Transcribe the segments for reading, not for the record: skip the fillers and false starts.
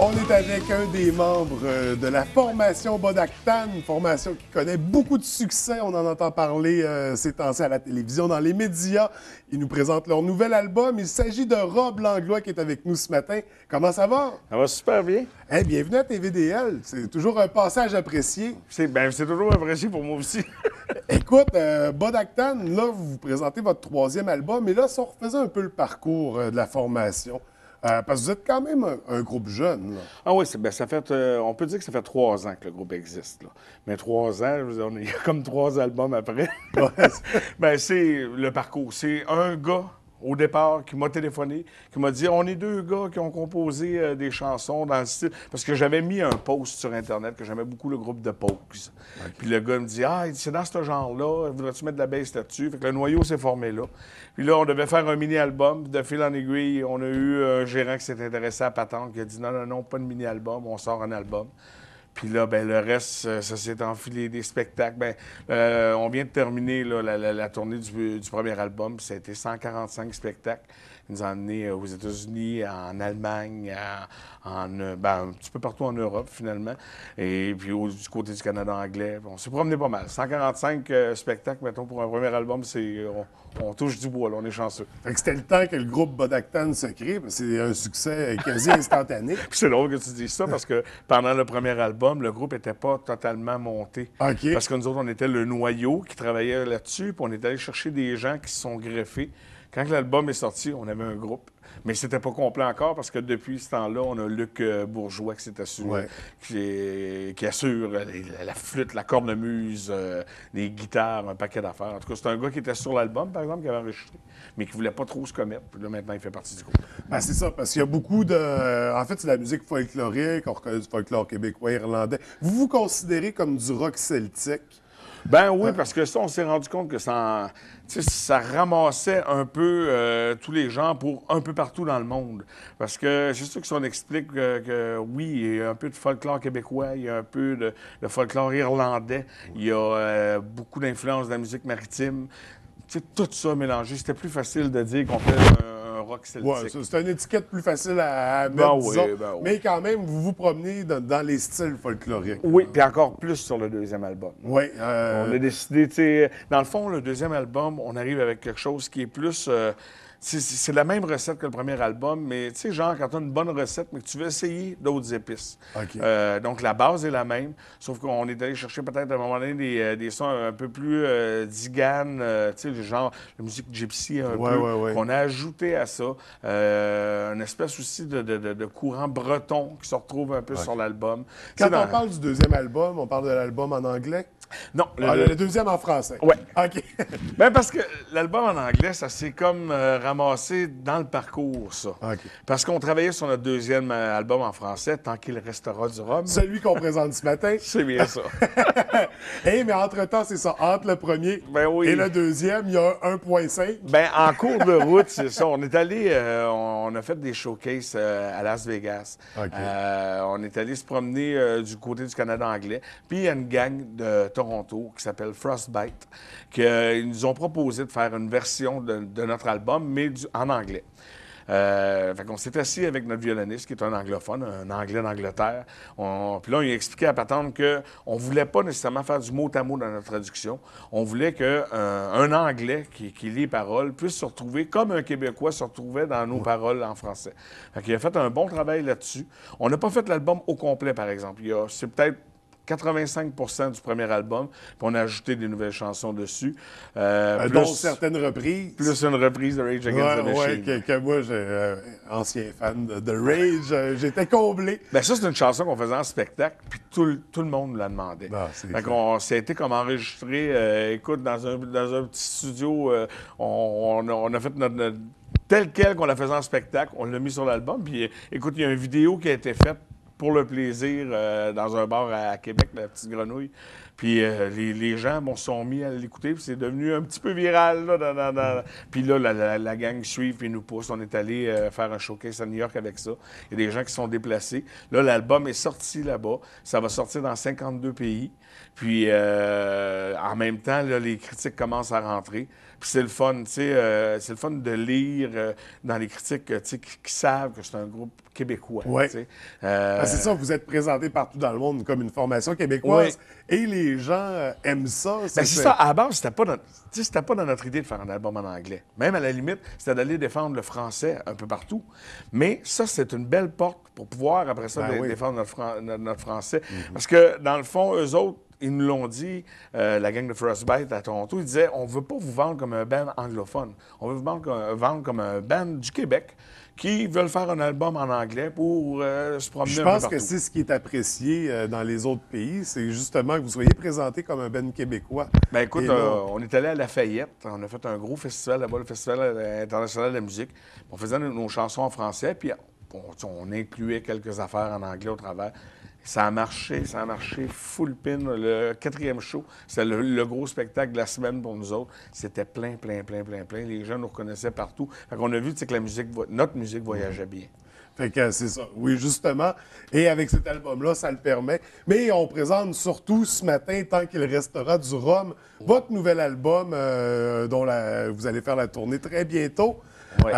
On est avec un des membres de la formation Bodactan, une formation qui connaît beaucoup de succès. On en entend parler ces temps-ci à la télévision, dans les médias. Ils nous présentent leur nouvel album. Il s'agit de Rob Langlois qui est avec nous ce matin. Comment ça va? Ça va super bien. Hey, bienvenue à TVDL. C'est toujours un passage apprécié. C'est toujours apprécié pour moi aussi. Écoute, Bodactan, là, vous présentez votre troisième album. Et là, si on refaisait un peu le parcours de la formation, parce que vous êtes quand même un groupe jeune, là. Ah oui, ça fait, on peut dire que ça fait 3 ans que le groupe existe. Là. Mais 3 ans, je veux dire, il y a comme 3 albums après. C'est le parcours. C'est un gars, au départ, qui m'a téléphoné, qui m'a dit, on est 2 gars qui ont composé des chansons dans le style... Parce que j'avais mis un post sur Internet, que j'aimais beaucoup le groupe de Pogues. Okay. Puis le gars me dit, c'est dans ce genre-là, voudrais-tu mettre de la bass là-dessus? Fait que le noyau s'est formé là. Puis là, on devait faire un mini-album. De fil en aiguille, on a eu un gérant qui s'est intéressé à Patente, qui a dit, non, pas de mini-album, on sort un album. Puis là, le reste, ça s'est enfilé des spectacles. On vient de terminer là, la tournée du premier album. Ça a été 145 spectacles. Ils nous ont emmenés aux États-Unis, en Allemagne, un petit peu partout en Europe, finalement. Et puis du côté du Canada anglais. On s'est promené pas mal. 145 spectacles, mettons, pour un premier album, on touche du bois, là, on est chanceux. Fait que c'était le temps que le groupe Bodactan se crée. C'est un succès quasi instantané. Puis c'est drôle que tu dises ça, parce que pendant le premier album, le groupe n'était pas totalement monté. Okay. Parce que nous autres, on était le noyau qui travaillait là-dessus, puis on est allé chercher des gens qui se sont greffés. Quand l'album est sorti, on avait un groupe. Mais c'était pas complet encore parce que depuis ce temps-là, on a Luc Bourgeois qui s'est assuré, qui assure la flûte, la cornemuse, les guitares, un paquet d'affaires. En tout cas, c'est un gars qui était sur l'album, par exemple, qui avait enregistré, mais qui voulait pas trop se commettre. Puis là, maintenant, il fait partie du groupe. C'est ça, parce qu'il y a beaucoup de... En fait, c'est de la musique folklorique, on reconnaît du folklore québécois, irlandais. Vous vous considérez comme du rock celtique? Oui, parce que ça, on s'est rendu compte que ça ramassait un peu tous les gens pour un peu partout dans le monde. Parce que c'est sûr que si on explique que oui, il y a un peu de folklore québécois, il y a un peu de folklore irlandais, il y a beaucoup d'influence de la musique maritime. Tout ça mélangé, c'était plus facile de dire qu'on fait un rock celtique. Oui, c'est une étiquette plus facile à mettre, disons. Oui. Mais quand même, vous vous promenez dans les styles folkloriques. Oui, puis encore plus sur le deuxième album. Oui. On a décidé, tu sais... Dans le fond, le deuxième album, on arrive avec quelque chose qui est plus... c'est la même recette que le premier album, mais tu sais, genre, quand tu as une bonne recette, mais que tu veux essayer d'autres épices. Okay. Donc, la base est la même, sauf qu'on est allé chercher peut-être à un moment donné des sons un peu plus diganes, tu sais, genre la musique gypsy un peu, qu'on a ajouté à ça. Une espèce aussi de courant breton qui se retrouve un peu sur l'album. Quand on parle du deuxième album, on parle de l'album en anglais? Non. Le deuxième en français? Oui. OK. Parce que l'album en anglais, ça s'est comme ramassé dans le parcours, ça. Okay. Parce qu'on travaillait sur notre deuxième album en français, Tant qu'il restera du rhum. Celui qu'on présente ce matin. C'est bien ça. Mais entre-temps, c'est ça. Entre le premier et le deuxième, il y a 1,5. En cours de route, c'est ça. On est allé, on a fait des showcases à Las Vegas. Okay. On est allé se promener du côté du Canada anglais. Puis il y a une gang de Toronto qui s'appelle Frostbite, qui nous ont proposé de faire une version de notre album, mais en anglais. Fait qu'on s'est assis avec notre violoniste, qui est un anglophone, un anglais d'Angleterre. Puis là, on lui a expliqué à Patente qu'on ne voulait pas nécessairement faire du mot à mot dans notre traduction. On voulait qu'un Anglais qui lit les paroles puisse se retrouver comme un Québécois se retrouvait dans nos paroles en français. Fait qu'il a fait un bon travail là-dessus. On n'a pas fait l'album au complet, par exemple. C'est peut-être 85% du premier album, puis on a ajouté des nouvelles chansons dessus. Dont certaines reprises. Plus une reprise de Rage Against the Machine. Oui, que moi, ancien fan de Rage, j'étais comblé. Ça, c'est une chanson qu'on faisait en spectacle, puis tout le monde la demandait. Ça a été comme enregistré, écoute, dans un petit studio, on a fait notre tel quel qu'on la faisait en spectacle, on l'a mis sur l'album, puis écoute, il y a une vidéo qui a été faite pour le plaisir dans un bar à Québec, la Petite Grenouille. Puis les gens se sont mis à l'écouter, puis c'est devenu un petit peu viral. Là, Puis là, la gang suit, puis nous pousse. On est allé faire un showcase à New York avec ça. Il y a des gens qui sont déplacés. Là, l'album est sorti là-bas. Ça va sortir dans 52 pays. Puis en même temps, là, les critiques commencent à rentrer. Puis c'est le fun, tu sais, c'est le fun de lire dans les critiques, tu sais, qui savent que c'est un groupe québécois. Ouais. Tu sais. C'est ça, vous êtes présenté partout dans le monde comme une formation québécoise. Oui. Et les gens aiment ça. Ben, c'est ça, à la base, c'était pas dans notre idée de faire un album en anglais. Même à la limite, c'était d'aller défendre le français un peu partout. Mais ça, c'est une belle porte pour pouvoir, après ça, défendre notre français. Parce que, dans le fond, eux autres, ils nous l'ont dit, la gang de Frostbite à Toronto, ils disaient, on veut pas vous vendre comme un band anglophone. On veut vous vendre comme un band du Québec qui veulent faire un album en anglais pour se promener un peu partout. Je pense que c'est ce qui est apprécié dans les autres pays, c'est justement que vous soyez présenté comme un band québécois. Ben écoute, on est allé à Lafayette, on a fait un gros festival là-bas, le Festival international de la musique. On faisait nos chansons en français, puis on incluait quelques affaires en anglais au travers. Ça a marché full pin. Le 4e show, c'était le gros spectacle de la semaine pour nous autres. C'était plein. Les gens nous reconnaissaient partout. Fait qu'on a vu que notre musique voyageait bien. Fait que c'est ça. Oui, justement. Et avec cet album-là, ça le permet. Mais on présente surtout ce matin, tant qu'il restera du rhum, votre nouvel album dont vous allez faire la tournée très bientôt. Oui.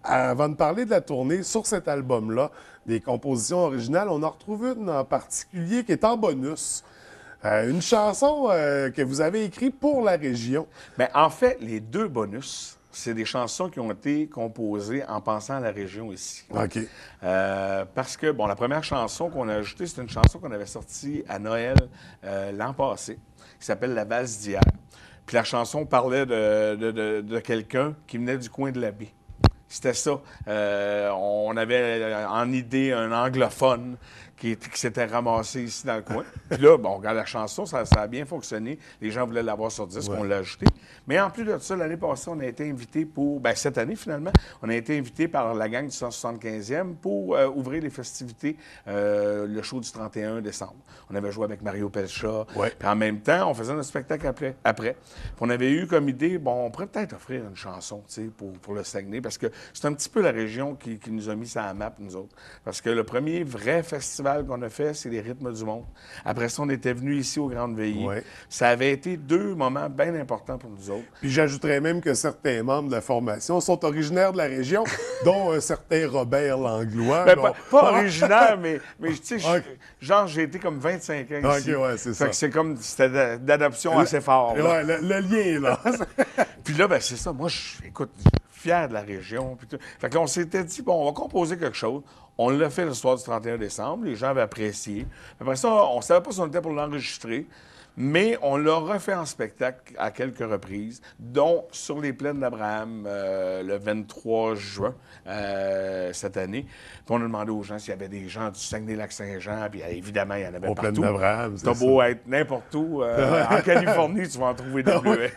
Avant de parler de la tournée, sur cet album-là, des compositions originales, on a retrouvé une en particulier qui est en bonus. Une chanson que vous avez écrite pour la région. Bien, en fait, les 2 bonus, c'est des chansons qui ont été composées en pensant à la région ici. OK. Parce que, la première chanson qu'on a ajoutée, c'est une chanson qu'on avait sortie à Noël l'an passé, qui s'appelle La valse d'hier. Puis la chanson parlait de quelqu'un qui venait du coin de la baie. C'était ça. On avait en idée un anglophone qui s'était ramassé ici dans le coin. Puis là, on regarde la chanson, ça a bien fonctionné. Les gens voulaient l'avoir sur disque, on l'a ajouté. Mais en plus de ça, l'année passée, on a été invité cette année, finalement, on a été invité par la gang du 175e pour ouvrir les festivités, le show du 31 décembre. On avait joué avec Mario Pelcha. Ouais. Puis en même temps, on faisait notre spectacle après. Puis on avait eu comme idée, on pourrait peut-être offrir une chanson, tu sais, pour le Saguenay, parce que c'est un petit peu la région qui nous a mis ça à la map, nous autres. Parce que le premier vrai festival qu'on a fait, c'est les Rythmes du Monde. Après ça, on était venu ici au Grandes Veillées. Ouais. Ça avait été 2 moments bien importants pour nous autres. Puis j'ajouterais même que certains membres de la formation sont originaires de la région, dont un certain Robert Langlois. Ben, pas originaire, mais tu sais, Okay. j'ai été comme 25 ans ici. OK, ouais, c'est ça. Fait que c'était d'adoption assez fort. Là. Ouais, le lien est là. Puis là, c'est ça. Moi, écoute, fier de la région. Puis tout. Fait que là, on s'était dit, on va composer quelque chose. On l'a fait le soir du 31 décembre. Les gens avaient apprécié. Après ça, on ne savait pas si on était pour l'enregistrer, mais on l'a refait en spectacle à quelques reprises, dont sur les plaines d'Abraham le 23 juin cette année. Puis on a demandé aux gens s'il y avait des gens du Saguenay-Lac-Saint-Jean, puis évidemment, il y en avait Aux partout. plaines d'Abraham, c'est T'as ça. beau être n'importe où. En Californie, tu vas en trouver des bleuets.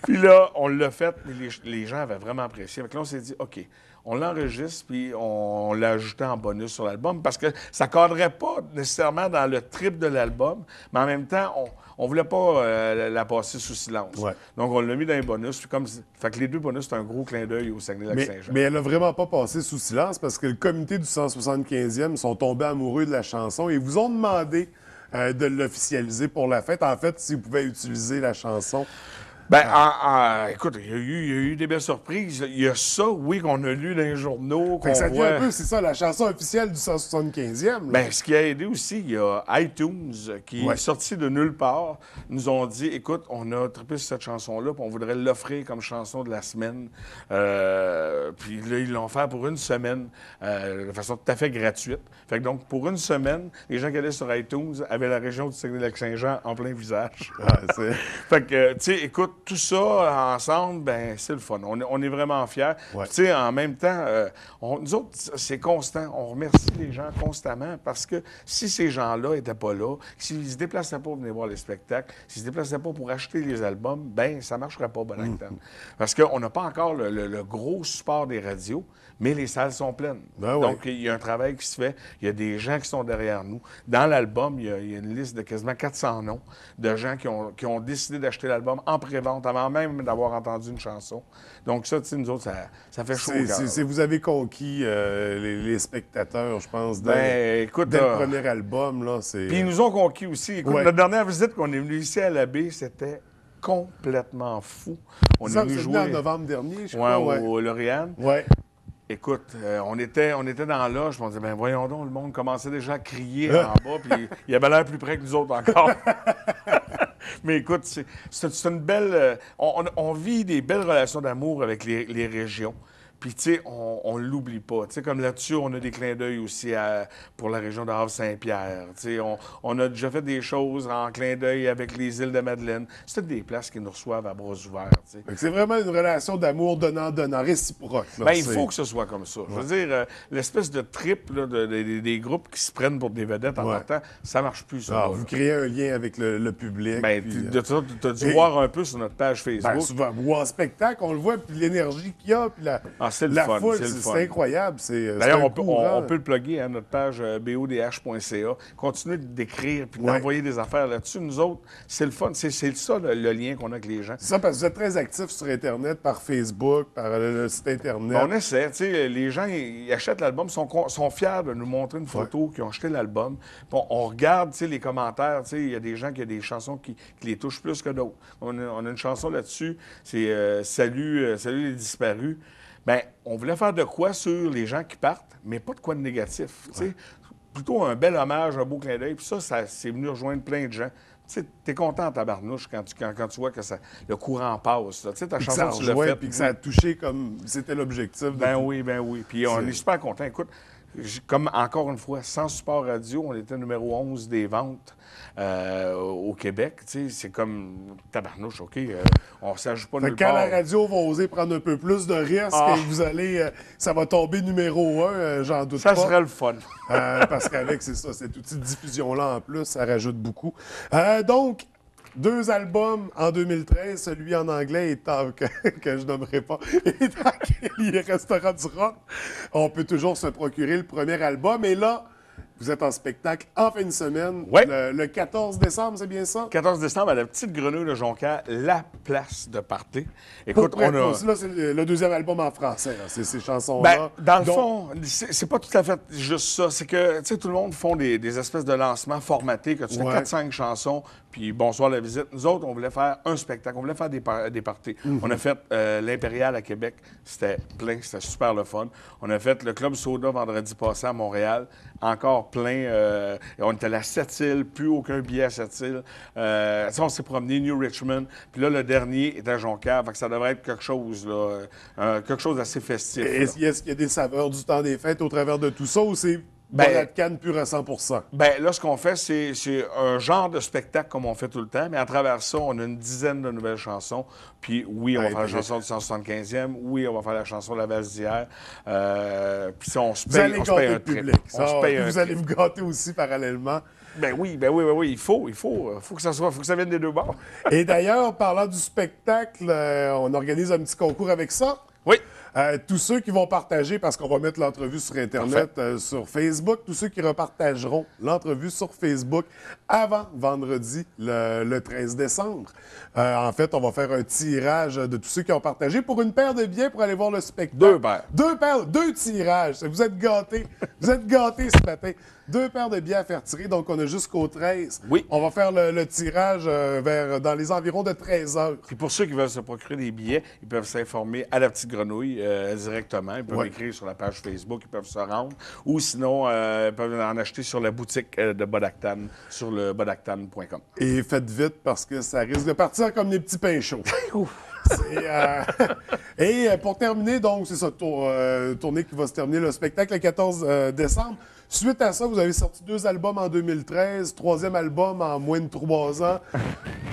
Puis là, on l'a fait, mais les gens avaient vraiment apprécié. Donc là, on s'est dit, OK, on l'enregistre, puis on l'a ajouté en bonus sur l'album, parce que ça ne cadrait pas nécessairement dans le trip de l'album, mais en même temps, on ne voulait pas la passer sous silence. Ouais. Donc, on l'a mis dans les bonus. Puis fait que les 2 bonus, c'est un gros clin d'œil au Saguenay-Lac-Saint-Jean. Mais elle n'a vraiment pas passé sous silence parce que le comité du 175e sont tombés amoureux de la chanson et vous ont demandé de l'officialiser pour la fête. En fait, si vous pouvez utiliser la chanson. Écoute, il y a eu des belles surprises. Il y a ça, oui, qu'on a lu dans les journaux. Fait que ça devient un peu, c'est ça, la chanson officielle du 175e. Là. Bien, ce qui a aidé aussi, il y a iTunes qui est sorti de nulle part. Nous ont dit, écoute, on a trippé sur cette chanson-là, puis on voudrait l'offrir comme chanson de la semaine. Puis là, ils l'ont fait pour une semaine, de façon tout à fait gratuite. Fait que donc, pour une semaine, les gens qui allaient sur iTunes avaient la région du Saguenay-Lac-Saint-Jean en plein visage. C'est... Fait que, tu sais, écoute, tout ça ensemble, ben c'est le fun. On est vraiment fiers. Ouais. Tu sais, en même temps, nous autres, c'est constant. On remercie les gens constamment parce que si ces gens-là n'étaient pas là, s'ils ne se déplaçaient pas pour venir voir les spectacles, s'ils ne se déplaçaient pas pour acheter les albums, ben ça ne marcherait pas, Bonactane. Parce qu'on n'a pas encore le gros support des radios, mais les salles sont pleines. Ben oui. Donc, il y a un travail qui se fait. Il y a des gens qui sont derrière nous. Dans l'album, il y a une liste de quasiment 400 noms de gens qui ont décidé d'acheter l'album en pré-vente avant même d'avoir entendu une chanson. Donc ça, tu sais, nous autres, ça fait chaud au cœur. Vous avez conquis les spectateurs, je pense, Ben, écoute, dès le premier album. Là, puis ils nous ont conquis aussi. Écoute, Ouais. notre dernière visite qu'on est venu ici à la baie, c'était complètement fou. On est venu vous jouer en novembre dernier, je ouais, crois. au Lauriane. Ouais. Écoute, on était dans la loge, puis on disait, ben voyons donc, le monde commençait déjà à crier en bas, puis il avait l'air plus près que nous autres encore. Mais écoute, c'est une belle... on vit des belles relations d'amour avec les régions. Puis, tu sais, on ne l'oublie pas. Tu sais, comme là-dessus, on a des clins d'œil aussi pour la région de Havre-Saint-Pierre. Tu sais, on a déjà fait des choses en clin d'œil avec les îles de Madeleine. C'est des places qui nous reçoivent à bras ouverts. Tu sais. C'est vraiment une relation d'amour donnant-donnant, réciproque. Là, ben, il faut que ce soit comme ça. Je veux dire, l'espèce de trip là, des groupes qui se prennent pour des vedettes en partant, ça marche plus, ça. Vous créez un lien avec le public. Ben, puis, tu as dû voir un peu sur notre page Facebook. Ben, souvent, ou en spectacle, on le voit, puis l'énergie qu'il y a, puis c'est le la fun, foule, c'est le fun. c'est incroyable. D'ailleurs, on peut le plugger à notre page bodh.ca. Continuez d'écrire puis d'envoyer des affaires là-dessus. Nous autres, c'est le fun. C'est ça le lien qu'on a avec les gens. C'est ça, parce que vous êtes très actifs sur Internet, par Facebook, par le site Internet. On essaie. Tu sais, les gens, ils achètent l'album, sont fiers de nous montrer une photo qu'ils ont acheté l'album. On regarde les commentaires. Il y a des gens qui ont des chansons qui les touchent plus que d'autres. On a une chanson là-dessus, c'est Salut les disparus. Bien, on voulait faire de quoi sur les gens qui partent, mais pas de quoi de négatif. Ouais. Plutôt un bel hommage, un beau clin d'œil. Puis ça c'est venu rejoindre plein de gens. Tu es content en tabarnouche quand tu vois que le courant passe. Tu sais, ta chanson, tu l'as faite. Puis que ça a touché comme c'était l'objectif. Ben oui. Puis on est super content. Écoute, comme encore une fois, sans support radio, on était numéro 11 des ventes au Québec. Tu sais, c'est comme tabarnouche, OK? On ne s'ajoute pas nulle part. Quand la radio va oser prendre un peu plus de risques, vous allez, ça va tomber numéro 1, j'en doute pas. Ça serait le fun. Parce qu'avec, c'est ça, cet outil de diffusion-là en plus, ça rajoute beaucoup. Donc, 2 albums en 2013, celui en anglais que je nommerai pas, étant qu'il restera du rock. On peut toujours se procurer le premier album. Et là, vous êtes en spectacle en fin de semaine, le 14 décembre, c'est bien ça? 14 décembre, à la Petite Grenouille de Jonquière, la place de party. Écoute, là, c'est le deuxième album en français, là, c'est ces chansons-là. Ben, dans le fond, c'est pas tout à fait juste ça. C'est que, tu sais, tout le monde font des espèces de lancements formatés, que tu fais 4-5 chansons, puis bonsoir la visite. Nous autres, on voulait faire un spectacle, on voulait faire des parties. On a fait l'Impérial à Québec, c'était plein, c'était super le fun. On a fait le Club Soda vendredi passé à Montréal, encore plein. On était à la Sept-Îles, plus aucun billet à Sept-Îles. On s'est promené New Richmond, puis là, le dernier est à Jonquière, fait que ça devrait être quelque chose, là, quelque chose d'assez festif. Est-ce qu'il y a des saveurs du temps des fêtes au travers de tout ça, ou c'est Bonactane pur à 100%? Bien, là, ce qu'on fait, c'est un genre de spectacle comme on fait tout le temps, mais à travers ça, on a une dizaine de nouvelles chansons. Puis oui, on va faire la chanson du 175e. Oui, on va faire la chanson de la Valse d'hier. Puis ça, on se paye un public. Vous allez vous gâter aussi parallèlement. Ben oui. Il faut que ça soit, faut que ça vienne des deux bords. Et d'ailleurs, parlant du spectacle, on organise un petit concours avec ça. Oui. Tous ceux qui vont partager, parce qu'on va mettre l'entrevue sur Internet, sur Facebook, tous ceux qui repartageront l'entrevue sur Facebook avant vendredi, le 13 décembre. En fait, on va faire un tirage de tous ceux qui ont partagé pour une paire de billets pour aller voir le spectacle. 2 paires. 2 tirages. Vous êtes gâtés. Vous êtes gâtés ce matin. 2 paires de billets à faire tirer, donc on a jusqu'au 13. Oui. On va faire le tirage dans les environs de 13 heures. Puis pour ceux qui veulent se procurer des billets, ils peuvent s'informer à la Petite Grenouille directement. Ils peuvent écrire sur la page Facebook, ils peuvent se rendre. Ou sinon, ils peuvent en acheter sur la boutique de Bonactane, sur le bodactane.com. Et faites vite parce que ça risque de partir comme des petits pains chauds. Et pour terminer, donc, c'est ça, tournée qui va se terminer, le spectacle le 14 décembre. Suite à ça, vous avez sorti 2 albums en 2013, 3e album en moins de 3 ans.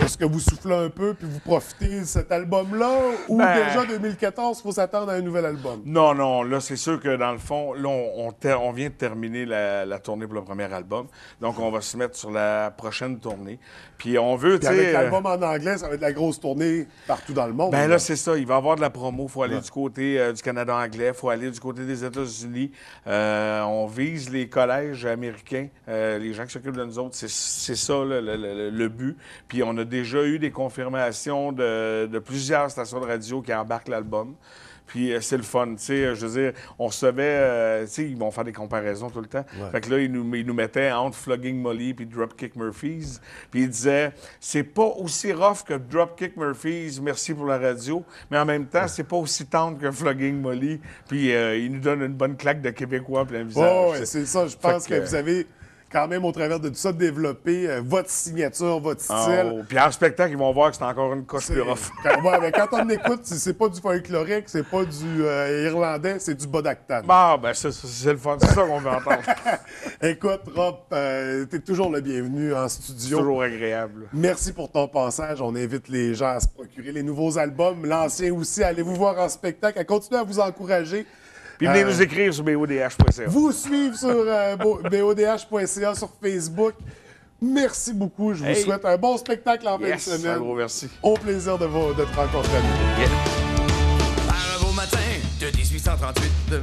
est-ce que vous soufflez un peu puis vous profitez de cet album-là? Ou déjà 2014, il faut s'attendre à un nouvel album? Non, non. Là, c'est sûr que dans le fond, là, on vient de terminer la tournée pour le premier album. Donc, on va se mettre sur la prochaine tournée. Puis on veut, tu sais... Avec l'album en anglais, ça va être de la grosse tournée partout dans le monde. Ben là, c'est ça. Il va y avoir de la promo. Il faut aller du côté du Canada anglais. Il faut aller du côté des États-Unis. On vise les collèges américains, les gens qui s'occupent de nous autres. C'est ça, le but. Puis on a déjà eu des confirmations de plusieurs stations de radio qui embarquent l'album. Puis c'est le fun, tu sais, je veux dire, on recevait, tu sais, ils vont faire des comparaisons tout le temps. Ouais. Fait que là, ils nous mettaient entre Flogging Molly puis Dropkick Murphys. Puis ils disaient, c'est pas aussi rough que Dropkick Murphys, merci pour la radio, mais en même temps, c'est pas aussi tendre que Flogging Molly. Puis ils nous donnent une bonne claque de Québécois plein visage. Oh, ouais, c'est ça. Je pense que vous avez quand même, au travers de tout ça, développé votre signature, votre style. Oh, puis en spectacle, ils vont voir que c'est encore une coche plus rough. Quand on écoute, c'est pas du folklorique, c'est pas du irlandais, c'est du Bodactan. Ah, ben c'est le fun, c'est ça qu'on veut entendre. Écoute, Rob, t'es toujours le bienvenu en studio. C'est toujours agréable. Merci pour ton passage. On invite les gens à se procurer les nouveaux albums, l'ancien aussi. Allez vous voir en spectacle, à continuer à vous encourager. Puis venez nous écrire sur bodh.ca. Vous suivre sur bodh.ca, sur Facebook. Merci beaucoup. Je vous souhaite un bon spectacle en fin de semaine. Un gros merci. Au plaisir de te rencontrer à nouveau. Par un beau matin de 1838,